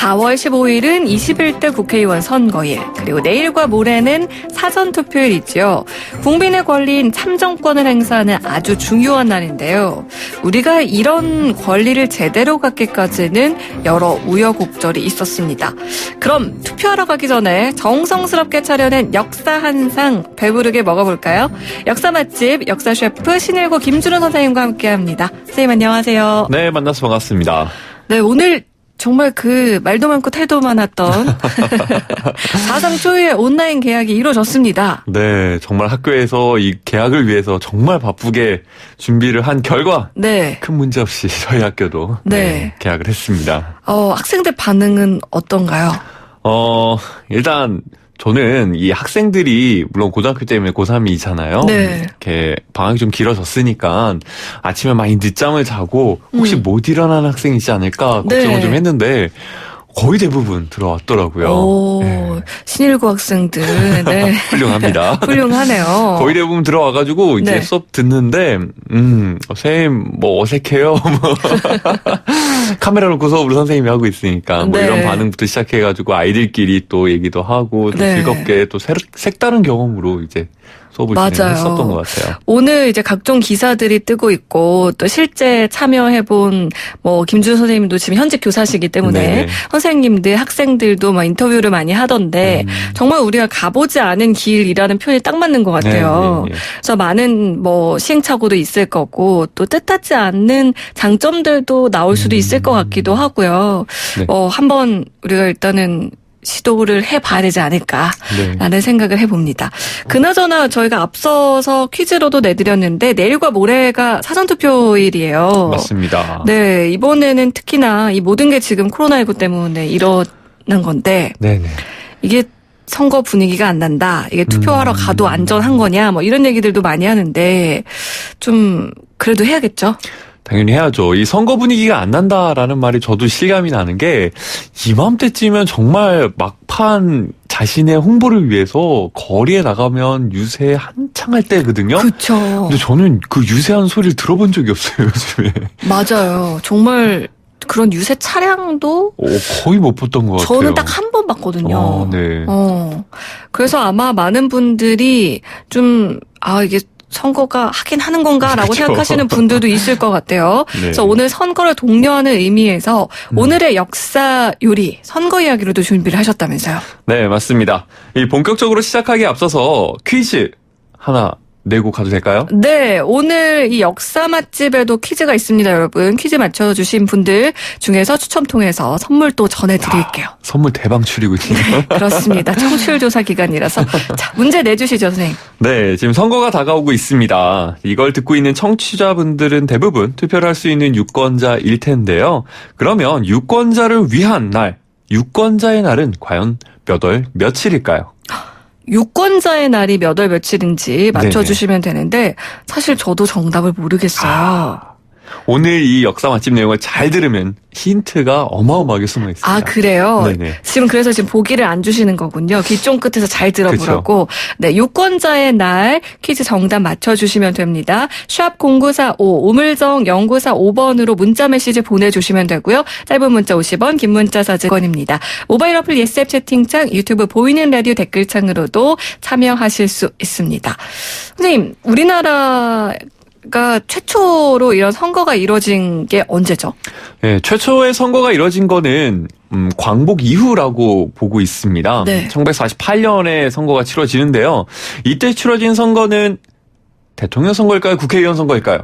(4월 15일은) 21대 국회의원 선거일, 그리고 내일과 모레는 사전투표일이죠. 국민의 권리인 참정권을 행사하는 아주 중요한 날인데요. 우리가 이런 권리를 제대로 갖기까지는 여러 우여곡절이 있었습니다. 그럼 투표하러 가기 전에 정성스럽게 차려낸 역사 한 상 배부르게 먹어볼까요? 역사 맛집 역사 셰프 신일고 김준호 선생님과 함께합니다. 선생님 안녕하세요. 네, 만나서 반갑습니다. 네, 오늘 정말 그 말도 많고 태도 많았던 사상 초유의 온라인 계약이 이루어졌습니다. 네, 정말 학교에서 이 계약을 위해서 정말 바쁘게 준비를 한 결과 네. 큰 문제 없이 저희 학교도 네. 계약을 했습니다. 학생들 반응은 어떤가요? 일단 저는 이 학생들이 물론 고등학교 때문에 고3이잖아요. 네. 이렇게 방학이 좀 길어졌으니까 아침에 많이 늦잠을 자고 혹시 못 일어나는 학생이지 않을까 걱정을 네. 좀 했는데 거의 대부분 들어왔더라고요. 오, 네. 신일고 학생들. 네. 훌륭합니다. 훌륭하네요. 거의 대부분 들어와가지고 이제 네. 수업 듣는데, 선생님 뭐 어색해요. 뭐 카메라 놓고 수업을 선생님이 하고 있으니까 뭐 네. 이런 반응부터 시작해가지고 아이들끼리 또 얘기도 하고 또 네. 즐겁게 또 색다른 경험으로 이제 수업을 맞아요. 진행했었던 것 같아요. 오늘 이제 각종 기사들이 뜨고 있고 또 실제 참여해본 뭐 김준호 선생님도 지금 현직 교사시기 때문에 네. 선생님들 학생들도 막 인터뷰를 많이 하던데 정말 우리가 가보지 않은 길이라는 표현이 딱 맞는 것 같아요. 네. 그래서 많은 뭐 시행착오도 있을 거고 또 뜻하지 않는 장점들도 나올 수도 있을 것 같기도 하고요. 네. 한번 우리가 일단은 시도를 해봐야 되지 않을까라는 네. 생각을 해봅니다. 그나저나 저희가 앞서서 퀴즈로도 내드렸는데 내일과 모레가 사전투표일이에요. 맞습니다. 네, 이번에는 특히나 이 모든 게 지금 코로나19 때문에 일어난 건데 네네. 이게 선거 분위기가 안 난다. 이게 투표하러 가도 안전한 거냐 뭐 이런 얘기들도 많이 하는데 좀 그래도 해야겠죠? 당연히 해야죠. 이 선거 분위기가 안 난다라는 말이 저도 실감이 나는 게 이맘때쯤이면 정말 막판 자신의 홍보를 위해서 거리에 나가면 유세 한창 할 때거든요. 그렇죠. 근데 저는 그 유세한 소리를 들어본 적이 없어요, 요즘에. 맞아요. 정말 그런 유세 차량도 거의 못 봤던 것 같아요. 저는 딱 한 번 봤거든요. 네. 그래서 아마 많은 분들이 좀 이게 선거가 하긴 하는 건가라고 그렇죠. 생각하시는 분들도 있을 것 같아요. 네. 그래서 오늘 선거를 독려하는 의미에서 오늘의 역사 요리, 선거 이야기로도 준비를 하셨다면서요. 네, 맞습니다. 이 본격적으로 시작하기에 앞서서 퀴즈 하나 내고 가도 될까요? 네, 오늘 이 역사 맛집에도 퀴즈가 있습니다, 여러분. 퀴즈 맞춰주신 분들 중에서 추첨 통해서 선물 또 전해드릴게요. 선물 대방출이고 있네요. 그렇습니다. 청취율 조사 기간이라서. 자, 문제 내주시죠, 선생님. 네, 지금 선거가 다가오고 있습니다. 이걸 듣고 있는 청취자분들은 대부분 투표를 할 수 있는 유권자일 텐데요. 그러면 유권자를 위한 날, 유권자의 날은 과연 몇 월 며칠일까요? 유권자의 날이 몇 월 며칠인지 맞춰주시면 되는데 사실 저도 정답을 모르겠어요. 오늘 이 역사 맛집 내용을 잘 들으면 힌트가 어마어마하게 숨어 있습니다. 아, 그래요? 네네. 그래서 지금 보기를 안 주시는 거군요. 귀 쫑긋해서 잘 들어보라고. 네, 유권자의 날 퀴즈 정답 맞춰주시면 됩니다. 샵 0945 우물정 0945번으로 문자 메시지 보내주시면 되고요. 짧은 문자 50원, 긴 문자 40원입니다. 모바일 어플 예스앱 채팅창, 유튜브 보이는 라디오 댓글창으로도 참여하실 수 있습니다. 선생님, 우리나라가 최초로 이런 선거가 이루어진 게 언제죠? 네, 최초의 선거가 이뤄진 거는 광복 이후라고 보고 있습니다. 네. 1948년에 선거가 치러지는데요. 이때 치러진 선거는 대통령 선거일까요? 국회의원 선거일까요?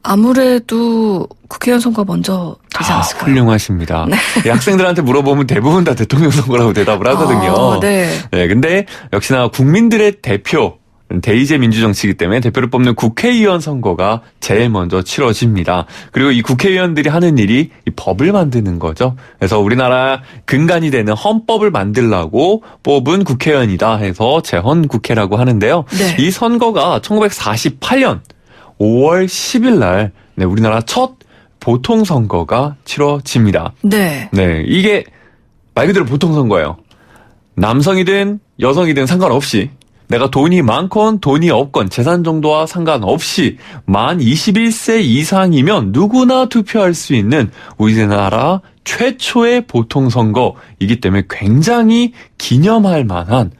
아무래도 국회의원 선거가 먼저 되지 않았을까요? 훌륭하십니다. 네. 이 학생들한테 물어보면 대부분 다 대통령 선거라고 대답을 하거든요. 네. 네, 근데 역시나 국민들의 대표, 대의제 민주정치이기 때문에 대표를 뽑는 국회의원 선거가 제일 먼저 치러집니다. 그리고 이 국회의원들이 하는 일이 이 법을 만드는 거죠. 그래서 우리나라 근간이 되는 헌법을 만들라고 뽑은 국회의원이다 해서 재헌국회라고 하는데요. 네. 이 선거가 1948년 5월 10일 날 우리나라 첫 보통선거가 치러집니다. 네. 네, 이게 말 그대로 보통선거예요. 남성이든 여성이든 상관없이 내가 돈이 많건 돈이 없건 재산 정도와 상관없이 만 21세 이상이면 누구나 투표할 수 있는 우리나라 최초의 보통선거이기 때문에 굉장히 기념할 만한,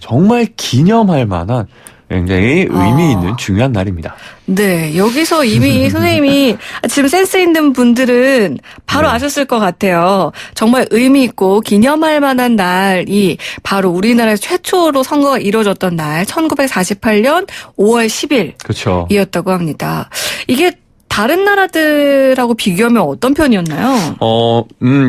정말 기념할 만한 굉장히 의미 있는 중요한 날입니다. 네, 여기서 이미 선생님이 지금 센스 있는 분들은 바로 네. 아셨을 것 같아요. 정말 의미 있고 기념할 만한 날이 바로 우리나라에서 최초로 선거가 이루어졌던 날 1948년 5월 10일 그렇죠. 이었다고 합니다. 이게 다른 나라들하고 비교하면 어떤 편이었나요?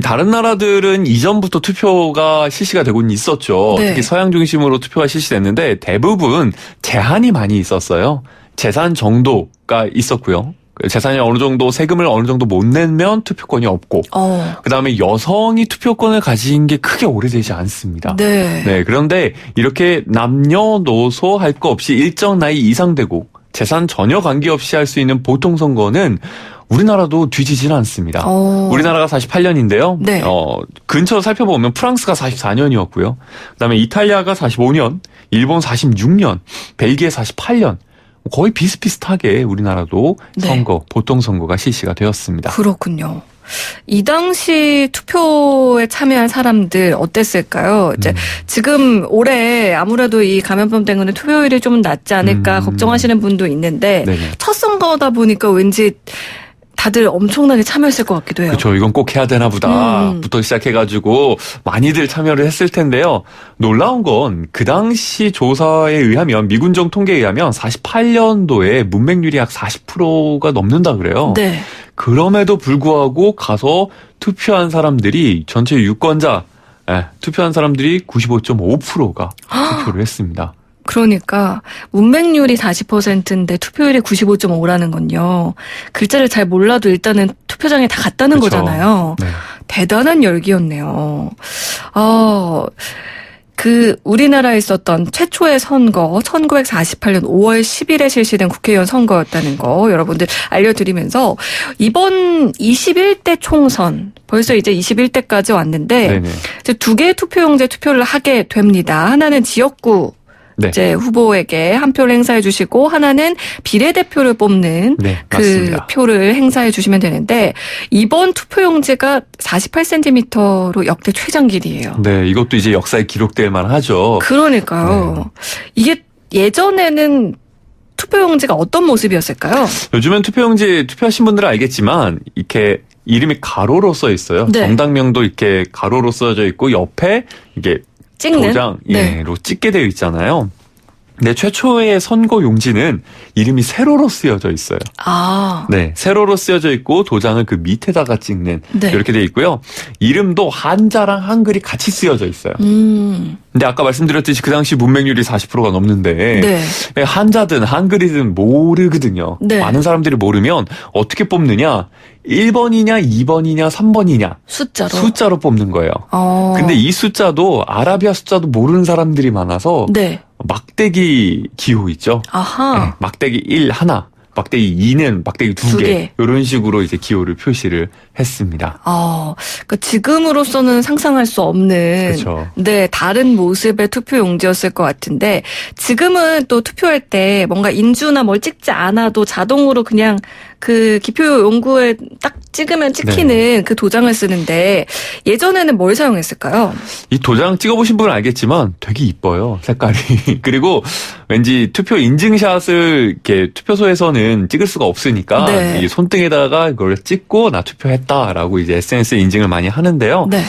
다른 나라들은 이전부터 투표가 실시가 되고는 있었죠. 네. 특히 서양 중심으로 투표가 실시됐는데 대부분 제한이 많이 있었어요. 재산 정도가 있었고요. 재산이 어느 정도, 세금을 어느 정도 못 내면 투표권이 없고, 그 다음에 여성이 투표권을 가진 게 크게 오래되지 않습니다. 네. 그런데 이렇게 남녀노소 할 거 없이 일정 나이 이상 되고, 재산 전혀 관계없이 할 수 있는 보통선거는 우리나라도 뒤지지는 않습니다. 우리나라가 48년인데요. 네. 근처 살펴보면 프랑스가 44년이었고요. 그다음에 이탈리아가 45년, 일본 46년, 벨기에 48년. 거의 비슷비슷하게 우리나라도 네. 보통선거가 실시가 되었습니다. 그렇군요. 이 당시 투표에 참여한 사람들 어땠을까요? 이제 지금 올해 아무래도 이 감염병 때문에 투표율이 좀 낮지 않을까 걱정하시는 분도 있는데 네네. 첫 선거다 보니까 왠지 다들 엄청나게 참여했을 것 같기도 해요. 그렇죠. 이건 꼭 해야 되나 보다부터 시작해가지고 많이들 참여를 했을 텐데요. 놀라운 건 그 당시 조사에 의하면 미군정 통계에 의하면 48년도에 문맹률이 약 40%가 넘는다 그래요. 네. 그럼에도 불구하고 가서 투표한 사람들이 전체 유권자 투표한 사람들이 95.5%가 투표를 했습니다. 그러니까 문맹률이 40%인데 투표율이 95.5라는 건요. 글자를 잘 몰라도 일단은 투표장에 다 갔다는 그렇죠. 거잖아요. 네. 대단한 열기였네요. 우리나라에 있었던 최초의 선거 1948년 5월 10일에 실시된 국회의원 선거였다는 거 여러분들 알려드리면서 이번 21대 총선 벌써 이제 21대까지 왔는데 네네. 이제 두 개의 투표용지에 투표를 하게 됩니다. 하나는 지역구 네. 이제 후보에게 한 표를 행사해 주시고 하나는 비례대표를 뽑는 네, 그 맞습니다. 표를 행사해 주시면 되는데 이번 투표용지가 48cm로 역대 최장 길이에요. 네, 이것도 이제 역사에 기록될 만하죠. 그러니까요. 이게 예전에는 투표용지가 어떤 모습이었을까요? 요즘엔 투표용지 투표하신 분들은 알겠지만 이렇게 이름이 가로로 써 있어요. 네. 정당명도 이렇게 가로로 써져 있고 옆에 이게 찍는? 도장으로 네. 찍게 되어 있잖아요. 근데 최초의 선거 용지는 이름이 세로로 쓰여져 있어요. 네, 세로로 쓰여져 있고 도장을 그 밑에다가 찍는 네. 이렇게 되어 있고요. 이름도 한자랑 한글이 같이 쓰여져 있어요. 근데 아까 말씀드렸듯이 그 당시 문맹률이 40%가 넘는데 네. 한자든 한글이든 모르거든요. 네. 많은 사람들이 모르면 어떻게 뽑느냐? 1번이냐 2번이냐 3번이냐 숫자로 뽑는 거예요. 근데 이 숫자도 아라비아 숫자도 모르는 사람들이 많아서 네. 막대기 기호 있죠. 아하. 네, 막대기 1 하나, 막대기 2는 막대기 두 2개 개. 이런 식으로 이제 기호를 표시를 했습니다. 그러니까 지금으로서는 상상할 수 없는 그렇죠. 네, 다른 모습의 투표 용지였을 것 같은데 지금은 또 투표할 때 뭔가 인주나 뭘 찍지 않아도 자동으로 그냥 그 기표 용구에 딱 찍으면 찍히는 그 도장을 쓰는데 예전에는 뭘 사용했을까요? 이 도장 찍어보신 분은 알겠지만 되게 이뻐요, 색깔이. 그리고 왠지 투표 인증샷을 이렇게 투표소에서는 찍을 수가 없으니까 네. 이 손등에다가 이걸 찍고 나 투표했다라고 이제 SNS에 인증을 많이 하는데요. 네.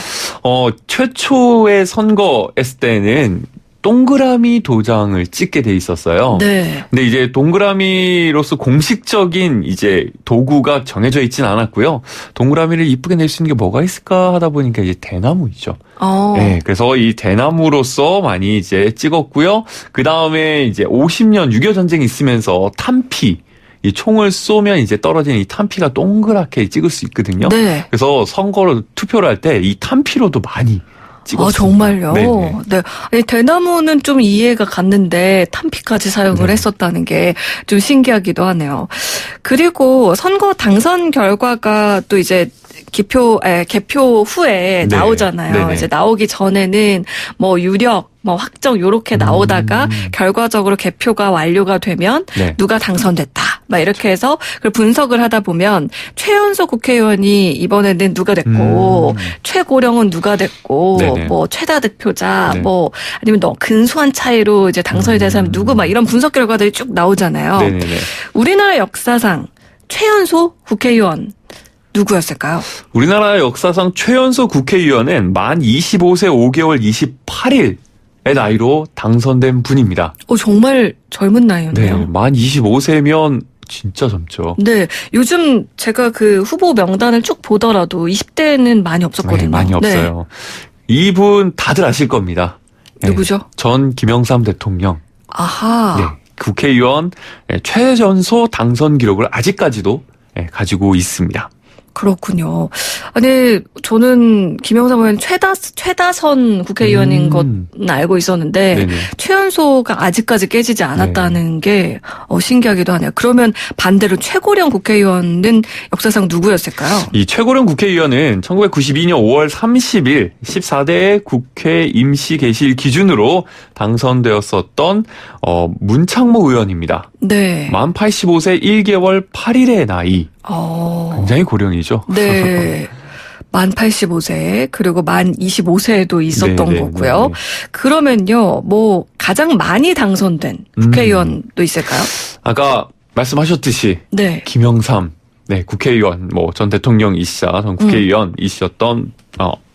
최초의 선거했을 때는 동그라미 도장을 찍게 돼 있었어요. 네. 근데 이제 동그라미로서 공식적인 이제 도구가 정해져 있진 않았고요. 동그라미를 이쁘게 낼 수 있는 게 뭐가 있을까 하다 보니까 이제 대나무이죠. 네, 그래서 이 대나무로서 많이 이제 찍었고요. 그 다음에 이제 50년 6.25 전쟁이 있으면서 탄피, 이 총을 쏘면 이제 떨어지는 이 탄피가 동그랗게 찍을 수 있거든요. 네. 그래서 선거로 투표를 할 때 이 탄피로도 많이 찍었습니다. 정말요? 네네. 네. 아니, 대나무는 좀 이해가 갔는데 탄피까지 사용을 했었다는 게 좀 신기하기도 하네요. 그리고 선거 당선 결과가 또 이제 개표 후에 네. 나오잖아요. 네네. 이제 나오기 전에는 뭐 유력, 뭐 확정 요렇게 나오다가 결과적으로 개표가 완료가 되면 네. 누가 당선됐다. 막 이렇게 해서 그걸 분석을 하다 보면 최연소 국회의원이 이번에는 누가 됐고 최고령은 누가 됐고 네네. 뭐 최다 득표자 네. 뭐 아니면 너무 근소한 차이로 이제 당선이 된 사람 누구 막 이런 분석 결과들이 쭉 나오잖아요. 네네네. 우리나라 역사상 최연소 국회의원 누구였을까요? 우리나라 역사상 최연소 국회의원은 만 25세 5개월 28일의 나이로 당선된 분입니다. 정말 젊은 나이였네요. 네, 만 25세면 진짜 젊죠. 네, 요즘 제가 그 후보 명단을 쭉 보더라도 20대는 많이 없었거든요. 네, 많이 없어요. 이분 다들 아실 겁니다. 네, 누구죠? 전 김영삼 대통령. 아하. 네, 국회의원 최연소 당선 기록을 아직까지도 가지고 있습니다. 그렇군요. 아니, 저는 김영삼 의원 최다선 국회의원인 건 알고 있었는데, 네네. 최연소가 아직까지 깨지지 않았다는 게 신기하기도 하네요. 그러면 반대로 최고령 국회의원은 역사상 누구였을까요? 이 최고령 국회의원은 1992년 5월 30일 14대 국회 임시 개시일 기준으로 당선되었었던 문창모 의원입니다. 네. 만 85세 1개월 8일의 나이. 굉장히 고령이죠. 네. 만 85세, 그리고 만 25세에도 있었던 네, 거고요. 네. 그러면요, 뭐, 가장 많이 당선된 국회의원도 있을까요? 아까 말씀하셨듯이, 네. 김영삼, 네, 국회의원, 전 대통령이시자, 전 국회의원이셨던,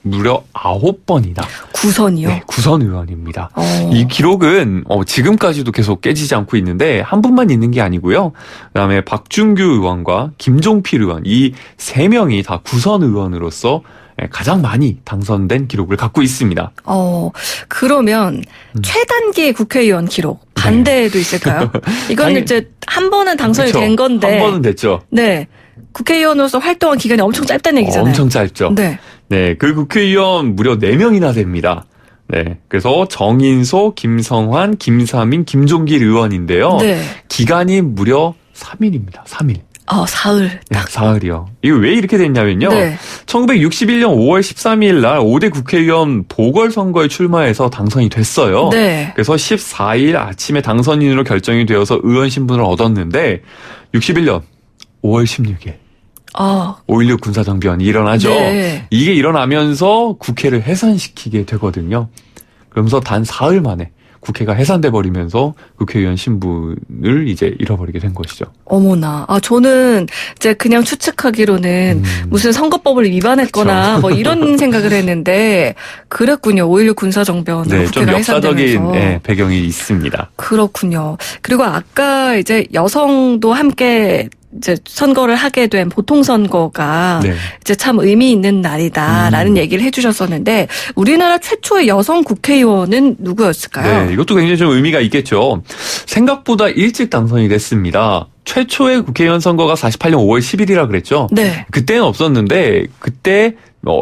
무려 9번이나. 구선이요? 네, 구선 의원입니다. 이 기록은 지금까지도 계속 깨지지 않고 있는데 한 분만 있는 게 아니고요. 그다음에 박준규 의원과 김종필 의원 이 세 명이 다 구선 의원으로서 가장 많이 당선된 기록을 갖고 있습니다. 그러면 최단기 국회의원 기록 반대도 있을까요? 이건 이제 한 번은 당선이 그렇죠. 된 건데. 한 번은 됐죠. 네. 국회의원으로서 활동한 기간이 엄청 짧다는 얘기잖아요. 엄청 짧죠. 네. 네, 그 국회의원 무려 4명이나 됩니다. 네, 그래서 정인소, 김성환, 김사민, 김종길 의원인데요. 네. 기간이 무려 3일입니다. 3일. 사흘. 네, 사흘이요. 이거 왜 이렇게 됐냐면요. 네. 1961년 5월 13일 날 5대 국회의원 보궐선거에 출마해서 당선이 됐어요. 네. 그래서 14일 아침에 당선인으로 결정이 되어서 의원 신분을 얻었는데 61년 5월 16일 5.16 군사정변이 일어나죠. 네. 이게 일어나면서 국회를 해산시키게 되거든요. 그러면서 단 사흘 만에 국회가 해산돼 버리면서 국회의원 신분을 이제 잃어버리게 된 것이죠. 어머나. 저는 이제 그냥 추측하기로는 무슨 선거법을 위반했거나 그쵸. 뭐 이런 생각을 했는데 그랬군요. 5.16 군사정변으로 네, 좀 국회가 역사적인 해산되면서. 배경이 있습니다. 그렇군요. 그리고 아까 이제 여성도 함께 이제 선거를 하게 된 보통선거가 네. 이제 참 의미 있는 날이다라는 얘기를 해주셨었는데 우리나라 최초의 여성 국회의원은 누구였을까요? 네, 이것도 굉장히 좀 의미가 있겠죠. 생각보다 일찍 당선이 됐습니다. 최초의 국회의원 선거가 48년 5월 10일이라 그랬죠. 네. 그때는 없었는데 그때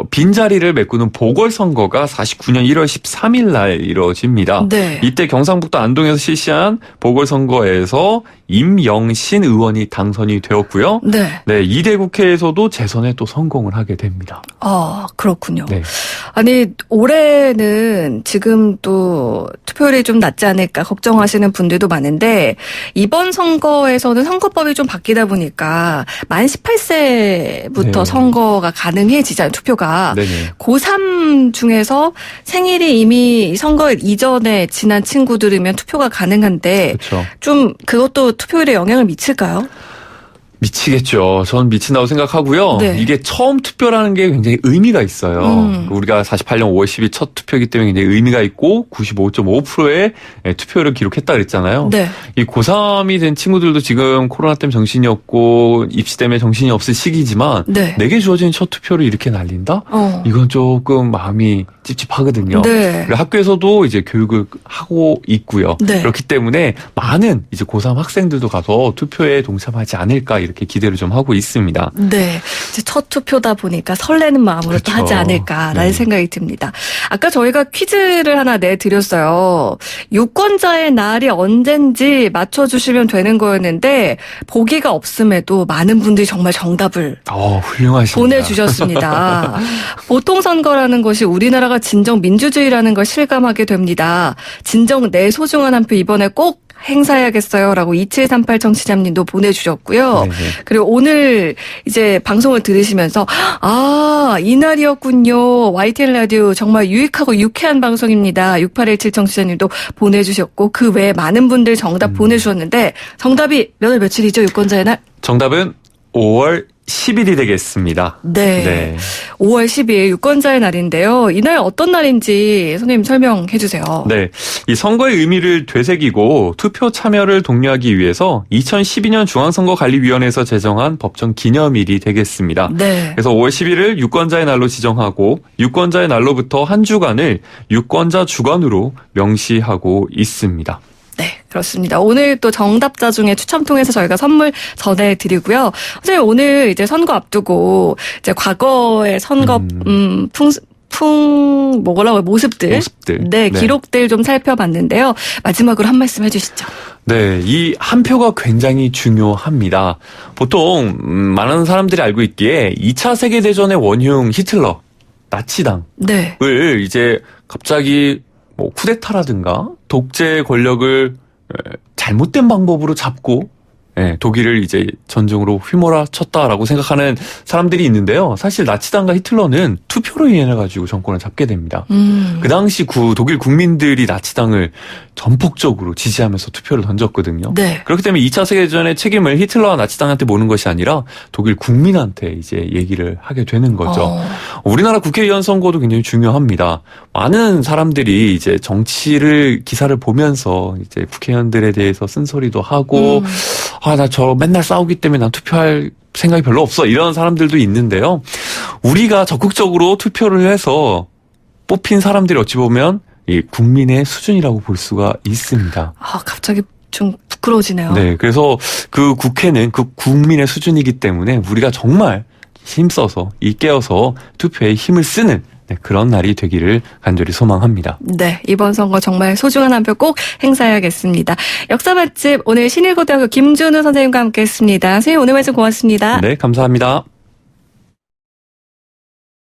빈자리를 메꾸는 보궐선거가 49년 1월 13일 날 이루어집니다. 네. 이때 경상북도 안동에서 실시한 보궐선거에서 임영신 의원이 당선이 되었고요. 네. 네, 2대 국회에서도 재선에 또 성공을 하게 됩니다. 그렇군요. 네. 아니, 올해는 지금 또 투표율이 좀 낮지 않을까 걱정하시는 분들도 많은데 이번 선거에서는 선거법이 좀 바뀌다 보니까 만 18세부터 네. 선거가 가능해지잖아요. 투표가. 네네. 고3 중에서 생일이 이미 선거 이전에 지난 친구들이면 투표가 가능한데 그렇죠. 좀 그것도 투표율에 영향을 미칠까요? 미치겠죠. 전 미친다고 생각하고요. 네. 이게 처음 투표라는 게 굉장히 의미가 있어요. 우리가 48년 5월 10일 첫 투표이기 때문에 굉장히 의미가 있고 95.5%의 투표를 기록했다 그랬잖아요. 네. 이 고3이 된 친구들도 지금 코로나 때문에 정신이 없고 입시 때문에 정신이 없을 시기지만 네. 내게 주어진 첫 투표를 이렇게 날린다? 어. 이건 조금 마음이 찝찝하거든요. 네. 그리고 학교에서도 이제 교육을 하고 있고요. 네. 그렇기 때문에 많은 이제 고3 학생들도 가서 투표에 동참하지 않을까 이렇게 기대를 좀 하고 있습니다. 네. 이제 첫 투표다 보니까 설레는 마음으로 또 그렇죠. 하지 않을까라는 네. 생각이 듭니다. 아까 저희가 퀴즈를 하나 내드렸어요. 유권자의 날이 언젠지 맞춰주시면 되는 거였는데 보기가 없음에도 많은 분들이 정말 정답을 훌륭하십니다. 보내주셨습니다. 보통선거라는 것이 우리나라가 진정 민주주의라는 걸 실감하게 됩니다. 진정 내 소중한 한 표 이번에 꼭 행사해야겠어요. 라고 2738 청취자님도 보내주셨고요. 네네. 그리고 오늘 이제 방송을 들으시면서 이날이었군요. YTN 라디오 정말 유익하고 유쾌한 방송입니다. 6817 청취자님도 보내주셨고 그 외에 많은 분들 정답 보내주셨는데 정답이 몇 월 며칠이죠? 유권자의 날? 정답은 5월 10일이 되겠습니다. 네. 5월 10일 유권자의 날인데요. 이날 어떤 날인지 선생님 설명해 주세요. 네. 이 선거의 의미를 되새기고 투표 참여를 독려하기 위해서 2012년 중앙선거관리위원회에서 제정한 법정 기념일이 되겠습니다. 네. 그래서 5월 11일 유권자의 날로 지정하고 유권자의 날로부터 한 주간을 유권자 주간으로 명시하고 있습니다. 네, 그렇습니다. 오늘 또 정답자 중에 추첨 통해서 저희가 선물 전해드리고요. 선생님 오늘 이제 선거 앞두고 이제 과거의 선거 모습들. 네, 기록들 좀 살펴봤는데요. 마지막으로 한 말씀 해주시죠. 네, 이 한 표가 굉장히 중요합니다. 보통 많은 사람들이 알고 있기에 2차 세계대전의 원흉 히틀러, 나치당을 네. 이제 갑자기 뭐 쿠데타라든가 독재 권력을 잘못된 방법으로 잡고 독일을 이제 전쟁으로 휘몰아쳤다라고 생각하는 사람들이 있는데요. 사실 나치당과 히틀러는 투표로 인해 가지고 정권을 잡게 됩니다. 그 당시 독일 국민들이 나치당을 전폭적으로 지지하면서 투표를 던졌거든요. 네. 그렇기 때문에 2차 세계대전의 책임을 히틀러와 나치당한테 모는 것이 아니라 독일 국민한테 이제 얘기를 하게 되는 거죠. 우리나라 국회의원 선거도 굉장히 중요합니다. 많은 사람들이 이제 정치를 기사를 보면서 이제 국회의원들에 대해서 쓴소리도 하고 나 저 맨날 싸우기 때문에 난 투표할 생각이 별로 없어 이런 사람들도 있는데요. 우리가 적극적으로 투표를 해서 뽑힌 사람들이 어찌 보면 이 국민의 수준이라고 볼 수가 있습니다. 갑자기 좀 부끄러워지네요. 네, 그래서 그 국회는 그 국민의 수준이기 때문에 우리가 정말 힘써서 깨어서 투표에 힘을 쓰는 그런 날이 되기를 간절히 소망합니다. 네, 이번 선거 정말 소중한 한 표 꼭 행사해야겠습니다. 역사 맛집 오늘 신일고등학교 김준우 선생님과 함께했습니다. 선생님 오늘 말씀 고맙습니다. 네, 감사합니다.